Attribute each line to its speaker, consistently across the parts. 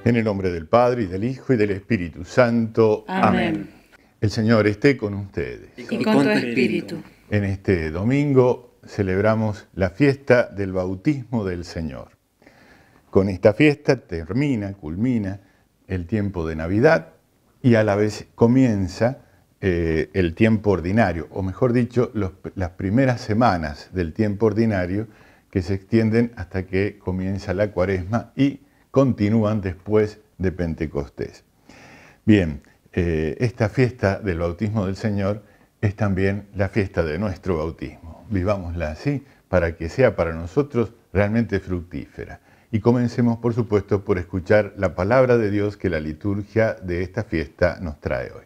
Speaker 1: En el nombre del Padre, y del Hijo, y del Espíritu Santo.
Speaker 2: Amén.
Speaker 1: El Señor esté con ustedes.
Speaker 2: Y con tu espíritu.
Speaker 1: En este domingo celebramos la fiesta del bautismo del Señor. Con esta fiesta culmina el tiempo de Navidad y a la vez comienza el tiempo ordinario, o mejor dicho, las primeras semanas del tiempo ordinario que se extienden hasta que comienza la Cuaresma y continúan después de Pentecostés. Bien, esta fiesta del bautismo del Señor es también la fiesta de nuestro bautismo. Vivámosla así para que sea para nosotros realmente fructífera. Y comencemos, por supuesto, por escuchar la palabra de Dios que la liturgia de esta fiesta nos trae hoy.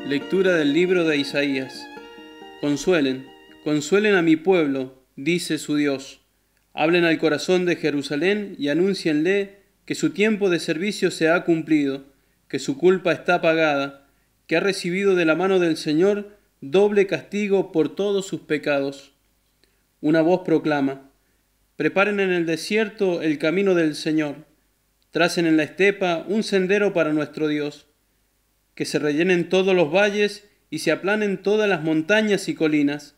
Speaker 3: Lectura del libro de Isaías. Consuelen a mi pueblo, dice su Dios. Hablen al corazón de Jerusalén y anúncienle que su tiempo de servicio se ha cumplido, que su culpa está pagada, que ha recibido de la mano del Señor doble castigo por todos sus pecados. Una voz proclama: preparen en el desierto el camino del Señor, tracen en la estepa un sendero para nuestro Dios. Que se rellenen todos los valles y se aplanen todas las montañas y colinas,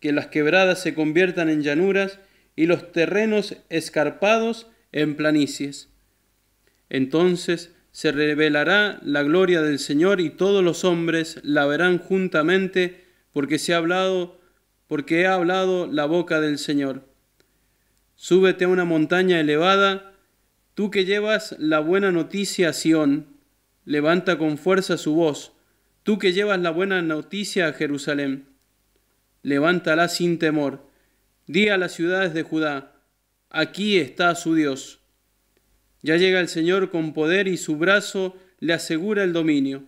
Speaker 3: que las quebradas se conviertan en llanuras y los terrenos escarpados en planicies. Entonces se revelará la gloria del Señor y todos los hombres la verán juntamente, porque ha hablado la boca del Señor. Súbete a una montaña elevada, tú que llevas la buena noticia a Sión. Levanta con fuerza su voz, tú que llevas la buena noticia a Jerusalén. Levántala sin temor. Di a las ciudades de Judá: aquí está su Dios. Ya llega el Señor con poder y su brazo le asegura el dominio.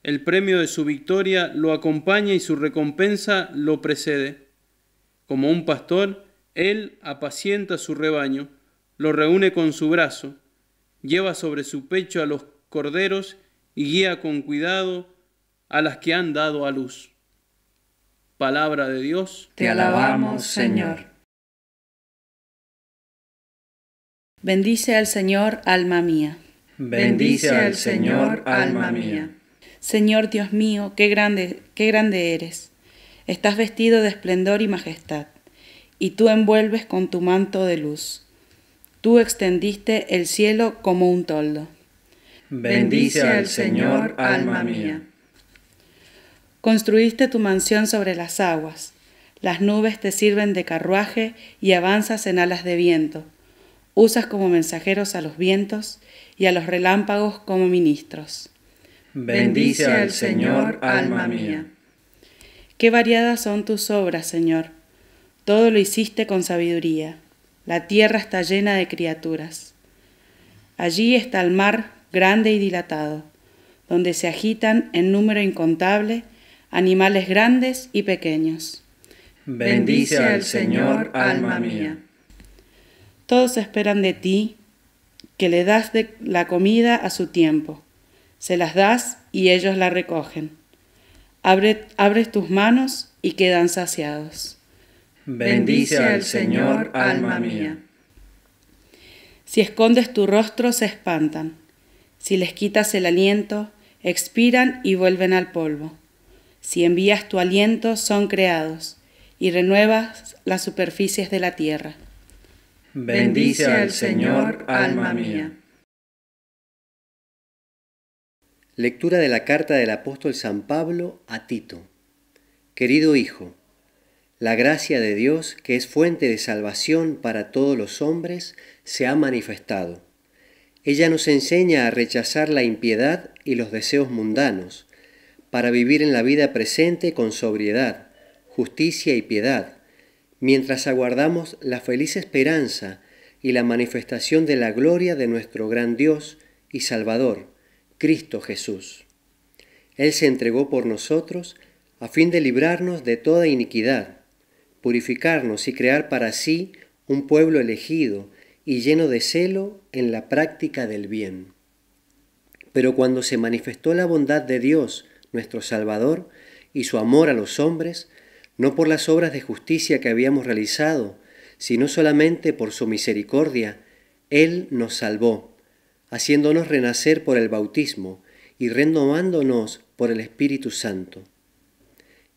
Speaker 3: El premio de su victoria lo acompaña y su recompensa lo precede. Como un pastor, él apacienta su rebaño, lo reúne con su brazo, lleva sobre su pecho a los corderos y guía con cuidado a las que han dado a luz. Palabra de Dios.
Speaker 2: Te alabamos, Señor.
Speaker 4: Bendice al Señor, alma mía.
Speaker 2: Bendice al Señor, alma mía.
Speaker 4: Señor Dios mío, qué grande eres. Estás vestido de esplendor y majestad, y tú envuelves con tu manto de luz. Tú extendiste el cielo como un toldo.
Speaker 2: Bendice al Señor, alma mía.
Speaker 4: Construiste tu mansión sobre las aguas. Las nubes te sirven de carruaje y avanzas en alas de viento. Usas como mensajeros a los vientos y a los relámpagos como ministros.
Speaker 2: Bendice al Señor, alma mía.
Speaker 4: Qué variadas son tus obras, Señor. Todo lo hiciste con sabiduría. La tierra está llena de criaturas. Allí está el mar grande y dilatado, donde se agitan en número incontable animales grandes y pequeños.
Speaker 2: Bendice al Señor, alma mía.
Speaker 4: Todos esperan de ti, que le das de la comida a su tiempo. Se las das y ellos la recogen. Abres tus manos y quedan saciados.
Speaker 2: Bendice al Señor, alma mía.
Speaker 4: Si escondes tu rostro, se espantan. Si les quitas el aliento, expiran y vuelven al polvo. Si envías tu aliento, son creados, y renuevas las superficies de la tierra.
Speaker 2: Bendice al Señor, alma mía.
Speaker 5: Lectura de la carta del apóstol San Pablo a Tito. Querido hijo, la gracia de Dios, que es fuente de salvación para todos los hombres, se ha manifestado. Ella nos enseña a rechazar la impiedad y los deseos mundanos, para vivir en la vida presente con sobriedad, justicia y piedad, mientras aguardamos la feliz esperanza y la manifestación de la gloria de nuestro gran Dios y Salvador, Cristo Jesús. Él se entregó por nosotros a fin de librarnos de toda iniquidad, purificarnos y crear para sí un pueblo elegido y lleno de celo en la práctica del bien. Pero cuando se manifestó la bondad de Dios, nuestro Salvador, y su amor a los hombres, no por las obras de justicia que habíamos realizado, sino solamente por su misericordia, Él nos salvó, haciéndonos renacer por el bautismo y renovándonos por el Espíritu Santo.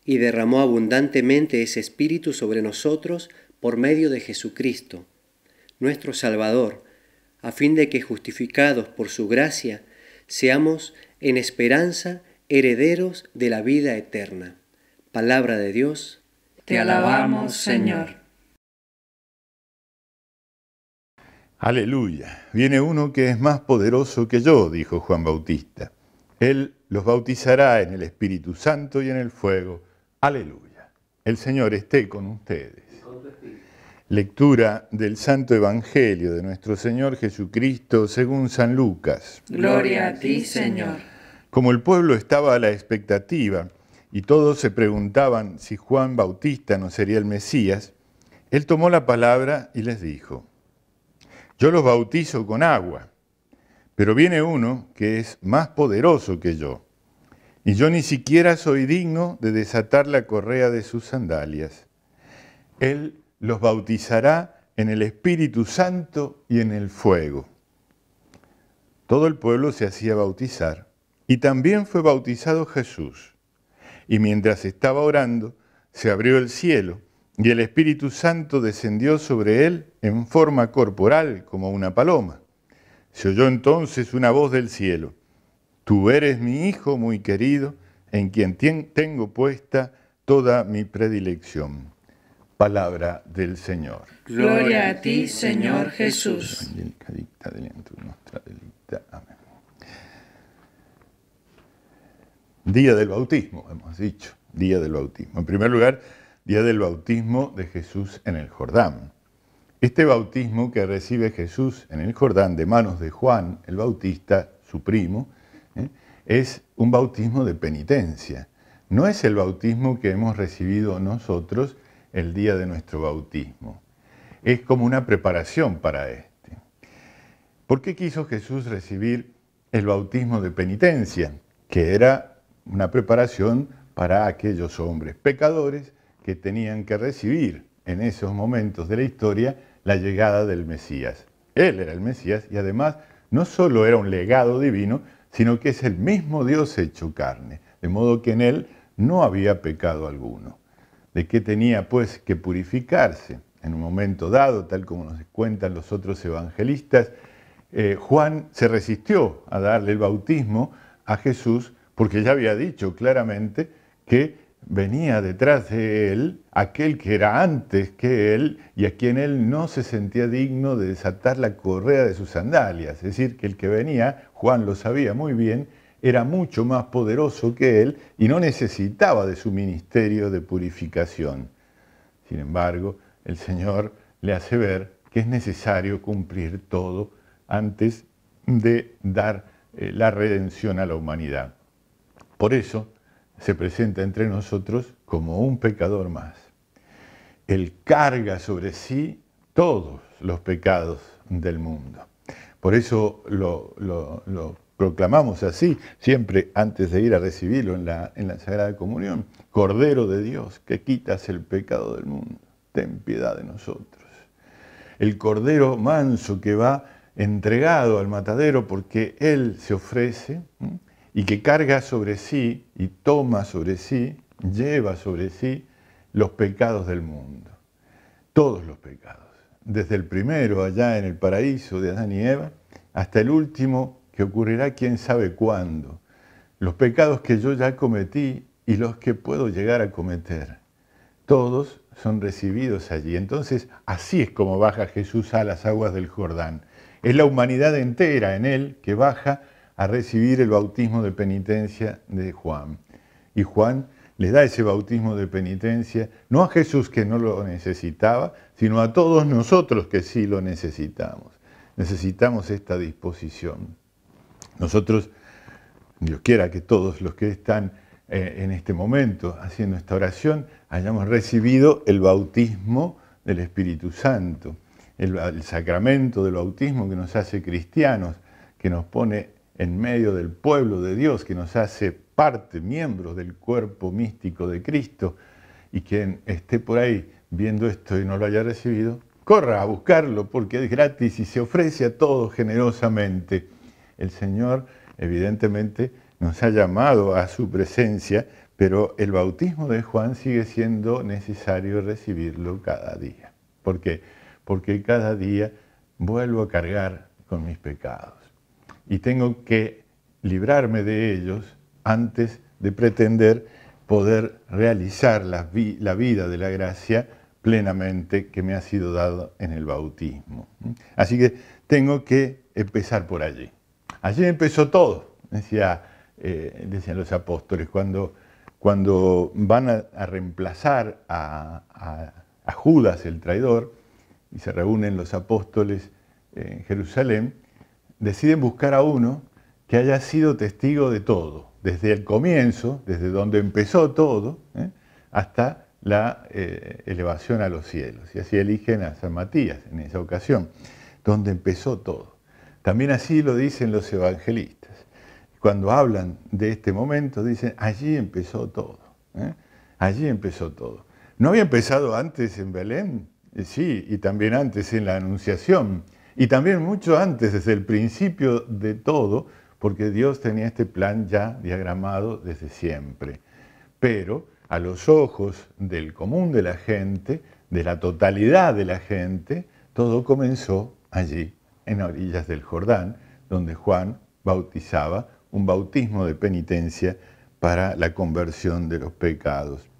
Speaker 5: Y derramó abundantemente ese Espíritu sobre nosotros por medio de Jesucristo, nuestro Salvador, a fin de que, justificados por su gracia, seamos en esperanza herederos de la vida eterna. Palabra de Dios.
Speaker 2: Te alabamos, Señor.
Speaker 1: Aleluya. Viene uno que es más poderoso que yo, dijo Juan Bautista. Él los bautizará en el Espíritu Santo y en el fuego. Aleluya. El Señor esté con ustedes. Lectura del Santo Evangelio de nuestro Señor Jesucristo según San Lucas.
Speaker 2: Gloria a ti, Señor.
Speaker 1: Como el pueblo estaba a la expectativa y todos se preguntaban si Juan Bautista no sería el Mesías, él tomó la palabra y les dijo: Yo los bautizo con agua, pero viene uno que es más poderoso que yo, y yo ni siquiera soy digno de desatar la correa de sus sandalias. Él los bautizará en el Espíritu Santo y en el fuego. Todo el pueblo se hacía bautizar, y también fue bautizado Jesús. Y mientras estaba orando, se abrió el cielo, y el Espíritu Santo descendió sobre él en forma corporal como una paloma. Se oyó entonces una voz del cielo: Tú eres mi Hijo muy querido, en quien tengo puesta toda mi predilección. Palabra del Señor.
Speaker 2: Gloria a ti, Señor Jesús.
Speaker 1: Amén. Día del bautismo, hemos dicho, día del bautismo. En primer lugar, día del bautismo de Jesús en el Jordán. Este bautismo que recibe Jesús en el Jordán de manos de Juan el Bautista, su primo, es un bautismo de penitencia. No es el bautismo que hemos recibido nosotros el día de nuestro bautismo. Es como una preparación para este. ¿Por qué quiso Jesús recibir el bautismo de penitencia? Que era una preparación para aquellos hombres pecadores que tenían que recibir en esos momentos de la historia la llegada del Mesías. Él era el Mesías y además no solo era un legado divino, sino que es el mismo Dios hecho carne, de modo que en él no había pecado alguno. ¿De qué tenía pues que purificarse? En un momento dado, tal como nos cuentan los otros evangelistas, Juan se resistió a darle el bautismo a Jesús porque ya había dicho claramente que venía detrás de él aquel que era antes que él y a quien él no se sentía digno de desatar la correa de sus sandalias. Es decir, que el que venía, Juan lo sabía muy bien, era mucho más poderoso que él y no necesitaba de su ministerio de purificación. Sin embargo, el Señor le hace ver que es necesario cumplir todo antes de dar la redención a la humanidad. Por eso se presenta entre nosotros como un pecador más. Él carga sobre sí todos los pecados del mundo. Por eso lo proclamamos así, siempre antes de ir a recibirlo en la Sagrada Comunión. Cordero de Dios, que quitas el pecado del mundo, ten piedad de nosotros. El Cordero manso que va entregado al matadero porque Él se ofrece y que carga sobre sí y toma sobre sí, lleva sobre sí los pecados del mundo. Todos los pecados. Desde el primero allá en el paraíso de Adán y Eva hasta el último que ocurrirá quién sabe cuándo. Los pecados que yo ya cometí y los que puedo llegar a cometer. Todos son recibidos allí. Entonces, así es como baja Jesús a las aguas del Jordán. Es la humanidad entera en él que baja a recibir el bautismo de penitencia de Juan. Y Juan le da ese bautismo de penitencia, no a Jesús que no lo necesitaba, sino a todos nosotros que sí lo necesitamos. Necesitamos esta disposición. Nosotros, Dios quiera que todos los que están en este momento haciendo esta oración hayamos recibido el bautismo del Espíritu Santo, el sacramento del bautismo que nos hace cristianos, que nos pone en medio del pueblo de Dios, que nos hace parte, miembros del cuerpo místico de Cristo, y quien esté por ahí viendo esto y no lo haya recibido, corra a buscarlo porque es gratis y se ofrece a todos generosamente. El Señor evidentemente nos ha llamado a su presencia, pero el bautismo de Juan sigue siendo necesario recibirlo cada día. ¿Por qué? Porque cada día vuelvo a cargar con mis pecados y tengo que librarme de ellos antes de pretender poder realizar la vida de la gracia plenamente que me ha sido dado en el bautismo. Así que tengo que empezar por allí. Allí empezó todo, decían los apóstoles, cuando van a reemplazar a Judas el traidor y se reúnen los apóstoles en Jerusalén, deciden buscar a uno que haya sido testigo de todo, desde el comienzo, desde donde empezó todo, hasta la elevación a los cielos. Y así eligen a San Matías en esa ocasión, donde empezó todo. También así lo dicen los evangelistas. Cuando hablan de este momento, dicen, allí empezó todo. Allí empezó todo. ¿No había empezado antes en Belén? Sí, y también antes en la Anunciación. Y también mucho antes, desde el principio de todo, porque Dios tenía este plan ya diagramado desde siempre. Pero a los ojos del común de la gente, de la totalidad de la gente, todo comenzó allí, en orillas del Jordán, donde Juan bautizaba, un bautismo de penitencia para la conversión de los pecados.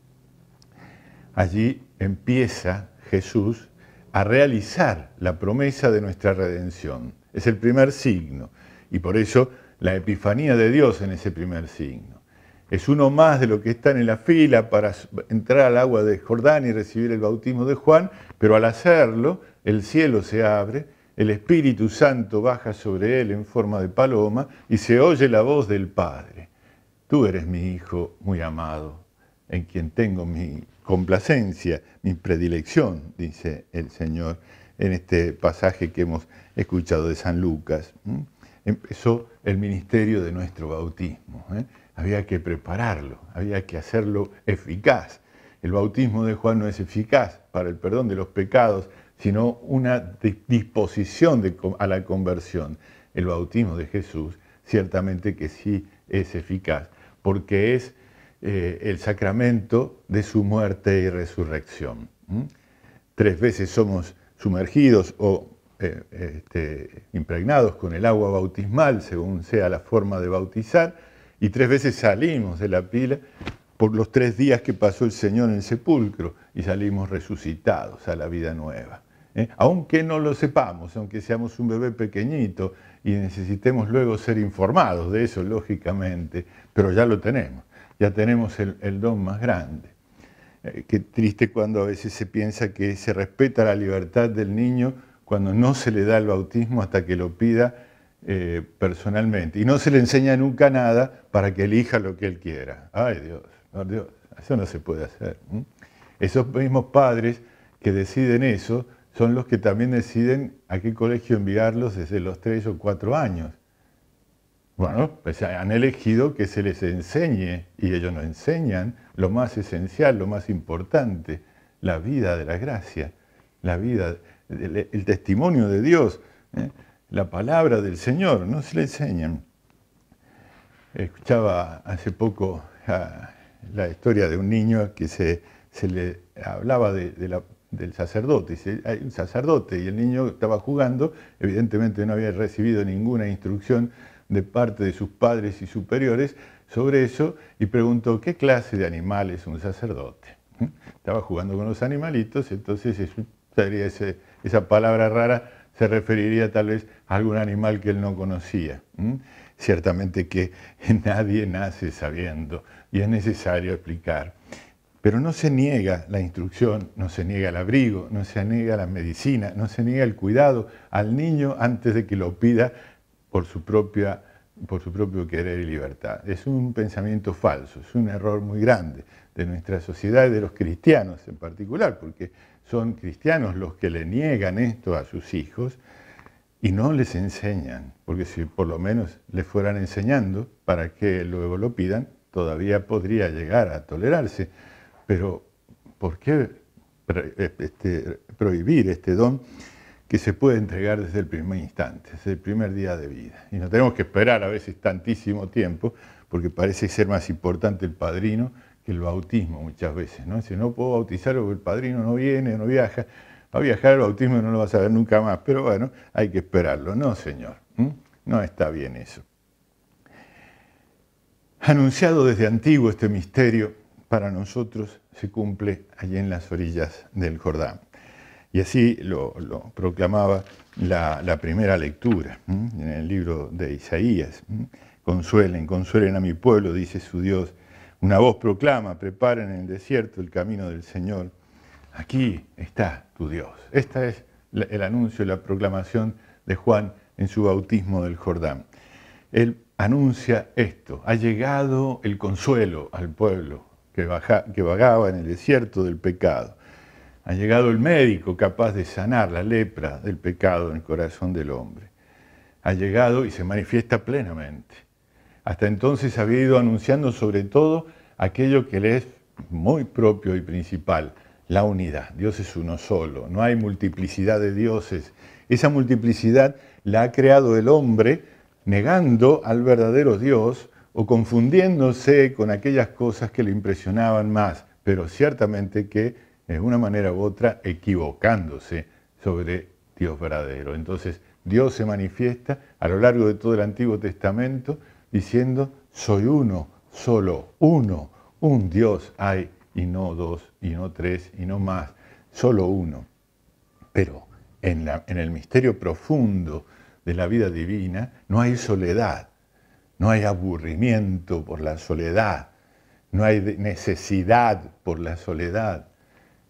Speaker 1: Allí empieza Jesús a realizar la promesa de nuestra redención. Es el primer signo, y por eso la epifanía de Dios en ese primer signo. Es uno más de lo que está en la fila para entrar al agua de Jordán y recibir el bautismo de Juan, pero al hacerlo, el cielo se abre, el Espíritu Santo baja sobre él en forma de paloma y se oye la voz del Padre. Tú eres mi Hijo muy amado, en quien tengo mi complacencia, mi predilección, dice el Señor en este pasaje que hemos escuchado de San Lucas. Empezó el ministerio de nuestro bautismo. Había que prepararlo, había que hacerlo eficaz. El bautismo de Juan no es eficaz para el perdón de los pecados, sino una disposición a la conversión. El bautismo de Jesús ciertamente que sí es eficaz, porque es el sacramento de su muerte y resurrección. 3 veces somos sumergidos o impregnados con el agua bautismal, según sea la forma de bautizar, y 3 veces salimos de la pila por los 3 días que pasó el Señor en el sepulcro y salimos resucitados a la vida nueva. Aunque no lo sepamos, aunque seamos un bebé pequeñito y necesitemos luego ser informados de eso, lógicamente, pero ya lo tenemos, ya tenemos el don más grande. Qué triste cuando a veces se piensa que se respeta la libertad del niño cuando no se le da el bautismo hasta que lo pida personalmente. Y no se le enseña nunca nada para que elija lo que él quiera. ¡Ay, Dios! ¡Oh, Dios! Eso no se puede hacer. Esos mismos padres que deciden eso son los que también deciden a qué colegio enviarlos desde los 3 o 4 años. Bueno, pues han elegido que se les enseñe, y ellos nos enseñan, lo más esencial, lo más importante, la vida de la gracia, la vida, el testimonio de Dios, la palabra del Señor, no se le enseñan. Escuchaba hace poco la historia de un niño que se le hablaba del sacerdote. Hay un sacerdote y el niño estaba jugando, evidentemente no había recibido ninguna instrucción de parte de sus padres y superiores sobre eso y preguntó ¿qué clase de animal es un sacerdote? Estaba jugando con los animalitos, entonces esa palabra rara se referiría tal vez a algún animal que él no conocía. Ciertamente que nadie nace sabiendo y es necesario explicar. Pero no se niega la instrucción, no se niega el abrigo, no se niega la medicina, no se niega el cuidado al niño antes de que lo pida por su propio querer y libertad. Es un pensamiento falso, es un error muy grande de nuestra sociedad y de los cristianos en particular, porque son cristianos los que le niegan esto a sus hijos y no les enseñan, porque si por lo menos les fueran enseñando para que luego lo pidan, todavía podría llegar a tolerarse. Pero, ¿por qué prohibir este don que se puede entregar desde el primer instante, desde el primer día de vida. Y no tenemos que esperar a veces tantísimo tiempo, porque parece ser más importante el padrino que el bautismo muchas veces, ¿no? Si no puedo bautizar porque el padrino no viene, no viaja, va a viajar al bautismo y no lo vas a ver nunca más, pero bueno, hay que esperarlo. No, Señor, no está bien eso. Anunciado desde antiguo este misterio, para nosotros se cumple allí en las orillas del Jordán. Y así lo proclamaba la primera lectura en el libro de Isaías. Consuelen, consuelen a mi pueblo, dice su Dios. Una voz proclama, preparen en el desierto el camino del Señor. Aquí está tu Dios. Este es el anuncio y la proclamación de Juan en su bautismo del Jordán. Él anuncia esto: ha llegado el consuelo al pueblo que vagaba en el desierto del pecado. Ha llegado el médico capaz de sanar la lepra del pecado en el corazón del hombre. Ha llegado y se manifiesta plenamente. Hasta entonces había ido anunciando sobre todo aquello que le es muy propio y principal: la unidad. Dios es uno solo, no hay multiplicidad de dioses. Esa multiplicidad la ha creado el hombre negando al verdadero Dios o confundiéndose con aquellas cosas que le impresionaban más, pero ciertamente que de una manera u otra equivocándose sobre Dios verdadero. Entonces Dios se manifiesta a lo largo de todo el Antiguo Testamento diciendo: soy uno, solo uno, un Dios hay, y no dos, y no tres, y no más, solo uno. Pero en el misterio profundo de la vida divina no hay soledad, no hay aburrimiento por la soledad, no hay necesidad por la soledad.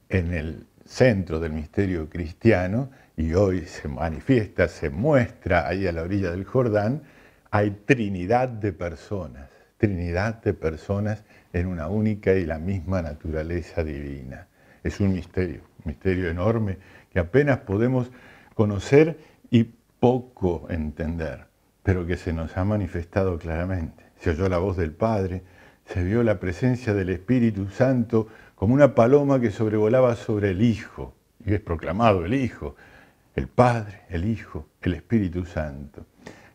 Speaker 1: En el centro del misterio cristiano, y hoy se manifiesta, se muestra ahí a la orilla del Jordán, hay trinidad de personas en una única y la misma naturaleza divina. Es un misterio enorme que apenas podemos conocer y poco entender, pero que se nos ha manifestado claramente. Se oyó la voz del Padre, se vio la presencia del Espíritu Santo como una paloma que sobrevolaba sobre el Hijo, y es proclamado el Hijo, el Padre, el Hijo, el Espíritu Santo.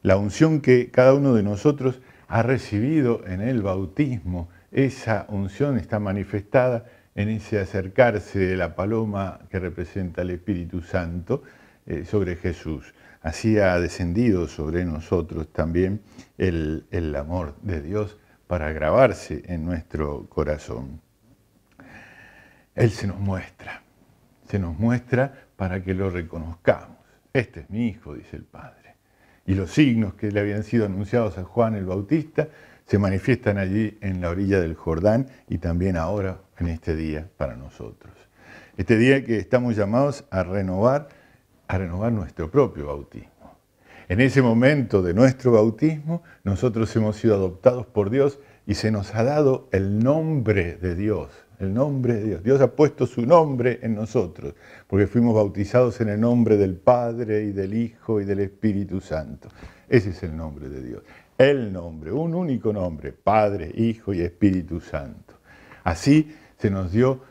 Speaker 1: La unción que cada uno de nosotros ha recibido en el bautismo, esa unción está manifestada en ese acercarse de la paloma que representa el Espíritu Santo sobre Jesús. Así ha descendido sobre nosotros también el amor de Dios para grabarse en nuestro corazón. Él se nos muestra para que lo reconozcamos. Este es mi Hijo, dice el Padre. Y los signos que le habían sido anunciados a Juan el Bautista se manifiestan allí en la orilla del Jordán y también ahora en este día para nosotros. Este día que estamos llamados a renovar nuestro propio bautismo. En ese momento de nuestro bautismo, nosotros hemos sido adoptados por Dios y se nos ha dado el nombre de Dios. El nombre de Dios. Dios ha puesto su nombre en nosotros, porque fuimos bautizados en el nombre del Padre y del Hijo y del Espíritu Santo. Ese es el nombre de Dios. El nombre, un único nombre: Padre, Hijo y Espíritu Santo. Así se nos dio,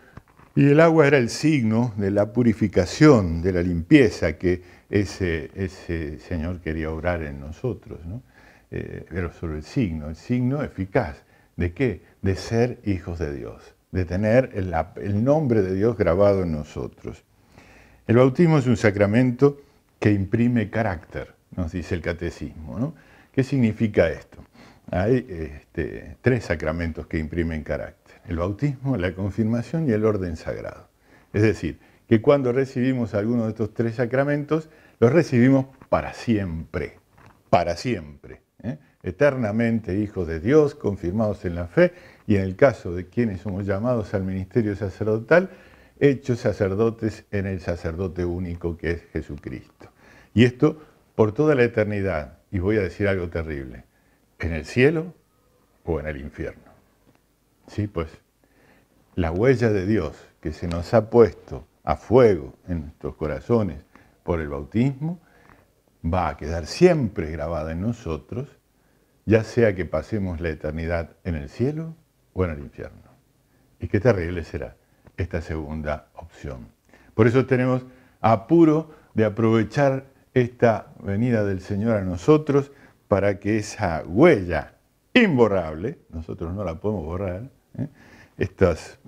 Speaker 1: y el agua era el signo de la purificación, de la limpieza que ese Señor quería obrar en nosotros, ¿no? Pero sobre el signo eficaz. ¿De qué? De ser hijos de Dios, de tener el nombre de Dios grabado en nosotros. El bautismo es un sacramento que imprime carácter, nos dice el catecismo, ¿no? ¿Qué significa esto? Hay tres sacramentos que imprimen carácter: el bautismo, la confirmación y el orden sagrado. Es decir, que cuando recibimos alguno de estos tres sacramentos, los recibimos para siempre, eternamente hijos de Dios, confirmados en la fe, y en el caso de quienes somos llamados al ministerio sacerdotal, hechos sacerdotes en el sacerdote único que es Jesucristo. Y esto por toda la eternidad. Y voy a decir algo terrible: ¿en el cielo o en el infierno? Sí, pues la huella de Dios que se nos ha puesto a fuego en nuestros corazones por el bautismo va a quedar siempre grabada en nosotros, ya sea que pasemos la eternidad en el cielo o en el infierno. Y qué terrible será esta segunda opción. Por eso tenemos apuro de aprovechar esta venida del Señor a nosotros para que esa huella imborrable, nosotros no la podemos borrar, estos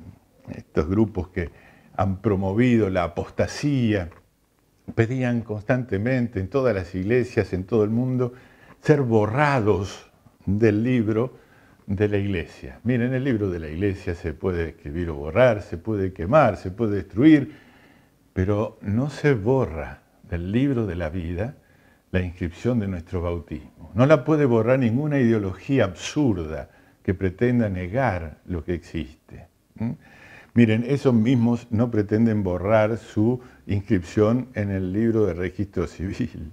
Speaker 1: grupos que han promovido la apostasía, pedían constantemente en todas las iglesias, en todo el mundo, ser borrados del libro de la iglesia. Miren, el libro de la iglesia se puede escribir o borrar, se puede quemar, se puede destruir, pero no se borra del libro de la vida la inscripción de nuestro bautismo. No la puede borrar ninguna ideología absurda que pretenda negar lo que existe. Miren, esos mismos no pretenden borrar su inscripción en el libro de registro civil,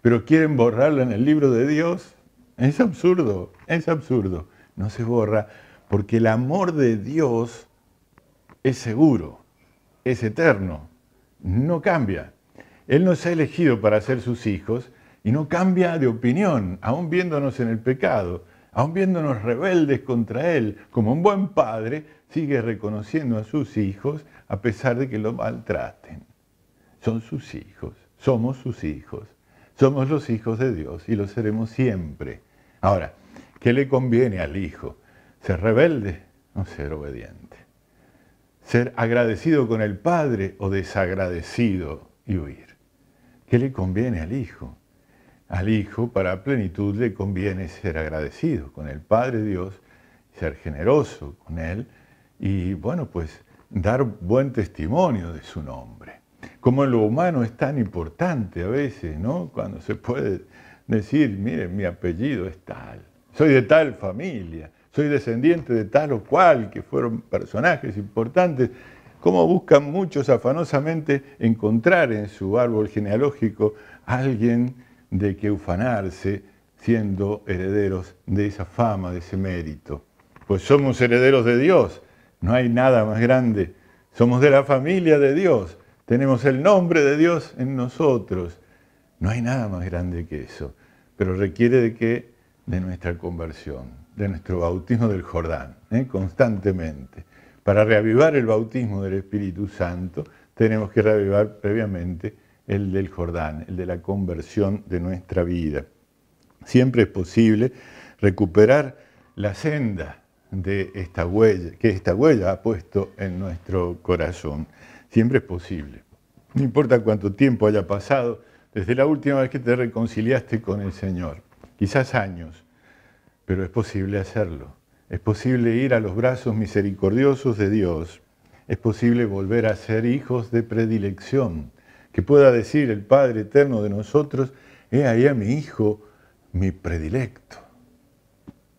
Speaker 1: pero quieren borrarla en el libro de Dios. Es absurdo, es absurdo. No se borra porque el amor de Dios es seguro, es eterno, no cambia. Él nos ha elegido para ser sus hijos y no cambia de opinión, aún viéndonos en el pecado, aún viéndonos rebeldes contra Él. Como un buen padre, sigue reconociendo a sus hijos a pesar de que lo maltraten. Son sus hijos, somos sus hijos, somos los hijos de Dios y lo seremos siempre. Ahora, ¿qué le conviene al hijo? ¿Ser rebelde o ser obediente? ¿Ser agradecido con el padre o desagradecido y huir? ¿Qué le conviene al hijo? Al hijo, para plenitud, le conviene ser agradecido con el Padre Dios, ser generoso con Él y, bueno, pues dar buen testimonio de su nombre. Como en lo humano es tan importante a veces, ¿no? Cuando se puede decir, miren, mi apellido es tal, soy de tal familia, soy descendiente de tal o cual, que fueron personajes importantes. Cómo buscan muchos afanosamente encontrar en su árbol genealógico a alguien de que ufanarse, siendo herederos de esa fama, de ese mérito. Pues somos herederos de Dios, no hay nada más grande. Somos de la familia de Dios, tenemos el nombre de Dios en nosotros. No hay nada más grande que eso, pero requiere de qué? De nuestra conversión, de nuestro bautismo del Jordán, constantemente. Para reavivar el bautismo del Espíritu Santo, tenemos que reavivar previamente el del Jordán, el de la conversión de nuestra vida. Siempre es posible recuperar la senda de esta huella, que esta huella ha puesto en nuestro corazón. Siempre es posible. No importa cuánto tiempo haya pasado desde la última vez que te reconciliaste con el Señor, quizás años, pero es posible hacerlo. Es posible ir a los brazos misericordiosos de Dios. Es posible volver a ser hijos de predilección. Que pueda decir el Padre eterno de nosotros, he ahí a mi hijo, mi predilecto.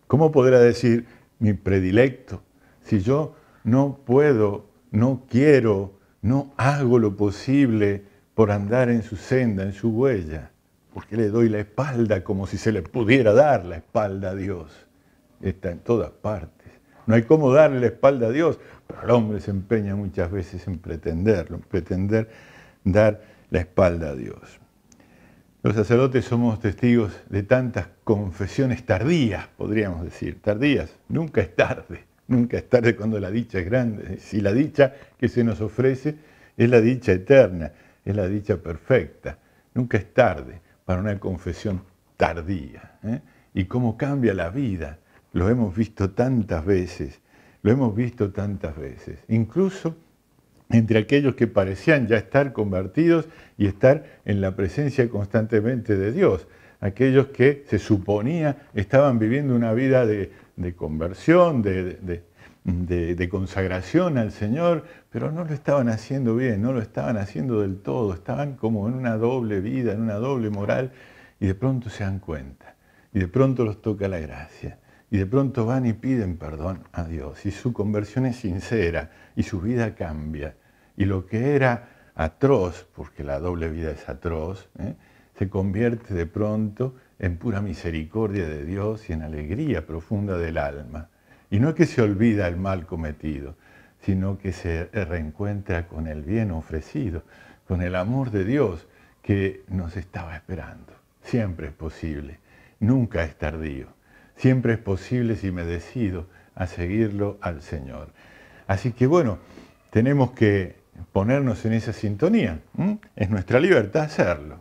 Speaker 1: ¿Cómo podrá decir mi predilecto si yo no puedo, no quiero, no hago lo posible por andar en su senda, en su huella? Porque le doy la espalda como si se le pudiera dar la espalda a Dios. Está en todas partes. No hay cómo darle la espalda a Dios, pero el hombre se empeña muchas veces en pretenderlo, en pretender dar la espalda a Dios. Los sacerdotes somos testigos de tantas confesiones tardías, podríamos decir, tardías. Nunca es tarde cuando la dicha es grande. Si la dicha que se nos ofrece es la dicha eterna, es la dicha perfecta. Nunca es tarde para una confesión tardía. Y cómo cambia la vida. Lo hemos visto tantas veces, incluso entre aquellos que parecían ya estar convertidos y estar en la presencia constantemente de Dios, aquellos que se suponía estaban viviendo una vida de conversión, de consagración al Señor, pero no lo estaban haciendo bien, no lo estaban haciendo del todo, estaban como en una doble vida, en una doble moral, y de pronto se dan cuenta, y de pronto los toca la gracia. Y de pronto van y piden perdón a Dios. Y su conversión es sincera y su vida cambia. Y lo que era atroz, porque la doble vida es atroz, se convierte de pronto en pura misericordia de Dios y en alegría profunda del alma. Y no es que se olvida el mal cometido, sino que se reencuentra con el bien ofrecido, con el amor de Dios que nos estaba esperando. Siempre es posible, nunca es tardío. Siempre es posible si me decido a seguirlo al Señor. Así que bueno, tenemos que ponernos en esa sintonía. Es nuestra libertad hacerlo.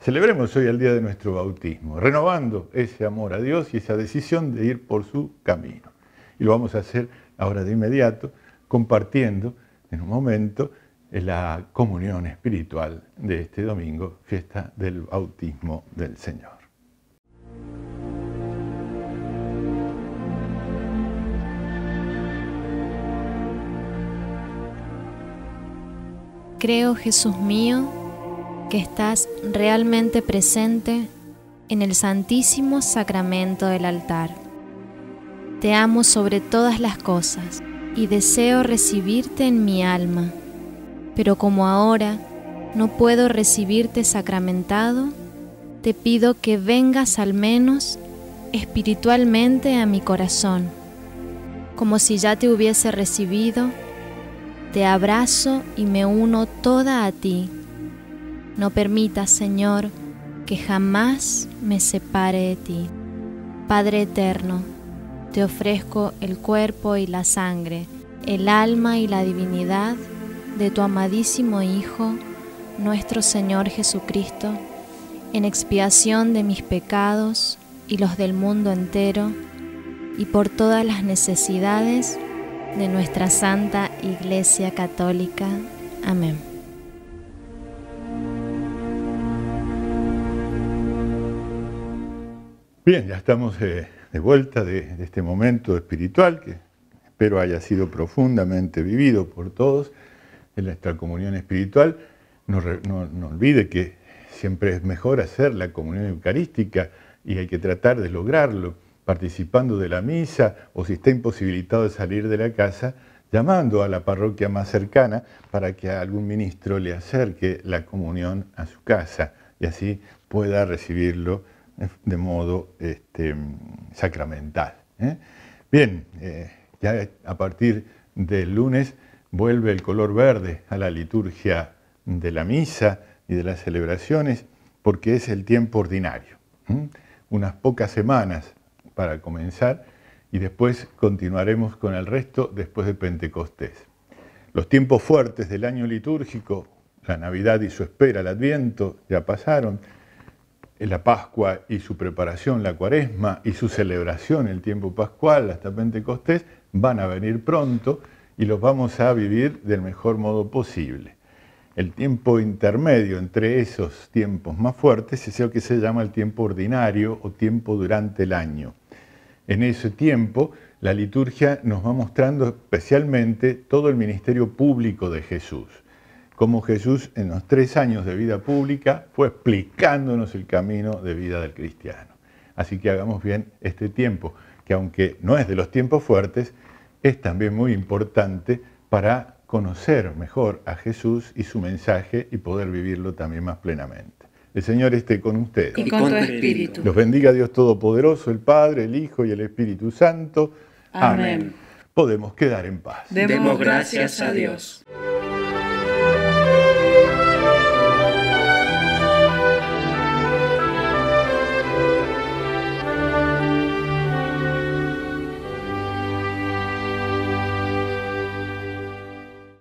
Speaker 1: Celebremos hoy el día de nuestro bautismo, renovando ese amor a Dios y esa decisión de ir por su camino. Y lo vamos a hacer ahora de inmediato, compartiendo en un momento la comunión espiritual de este domingo, fiesta del bautismo del Señor.
Speaker 6: Creo, Jesús mío, que estás realmente presente en el Santísimo Sacramento del altar. Te amo sobre todas las cosas y deseo recibirte en mi alma, pero como ahora no puedo recibirte sacramentado, te pido que vengas al menos espiritualmente a mi corazón, como si ya te hubiese recibido. Te abrazo y me uno toda a ti. No permitas, Señor, que jamás me separe de ti. Padre eterno, te ofrezco el cuerpo y la sangre, el alma y la divinidad de tu amadísimo Hijo, nuestro Señor Jesucristo, en expiación de mis pecados y los del mundo entero, y por todas las necesidades de nuestra Santa Iglesia Católica. Amén.
Speaker 1: Bien, ya estamos de vuelta de este momento espiritual que espero haya sido profundamente vivido por todos en nuestra comunión espiritual. No olvide que siempre es mejor hacer la comunión eucarística y hay que tratar de lograrlo participando de la misa, o si está imposibilitado de salir de la casa, llamando a la parroquia más cercana para que algún ministro le acerque la comunión a su casa y así pueda recibirlo de modo sacramental. Bien, ya a partir del lunes vuelve el color verde a la liturgia de la misa y de las celebraciones porque es el tiempo ordinario. Unas pocas semanas para comenzar y después continuaremos con el resto después de Pentecostés. Los tiempos fuertes del año litúrgico, la Navidad y su espera, el Adviento, ya pasaron. La Pascua y su preparación, la Cuaresma y su celebración, el tiempo pascual hasta Pentecostés, van a venir pronto y los vamos a vivir del mejor modo posible. El tiempo intermedio entre esos tiempos más fuertes es lo que se llama el tiempo ordinario o tiempo durante el año. En ese tiempo, la liturgia nos va mostrando especialmente todo el ministerio público de Jesús. Cómo Jesús en los 3 años de vida pública fue explicándonos el camino de vida del cristiano. Así que hagamos bien este tiempo, que aunque no es de los tiempos fuertes, es también muy importante para conocer mejor a Jesús y su mensaje y poder vivirlo también más plenamente. El Señor esté con ustedes.
Speaker 4: Y con tu espíritu.
Speaker 1: Los bendiga Dios Todopoderoso, el Padre, el Hijo y el Espíritu Santo.
Speaker 4: Amén.
Speaker 1: Podemos quedar en paz.
Speaker 2: Demos gracias a Dios.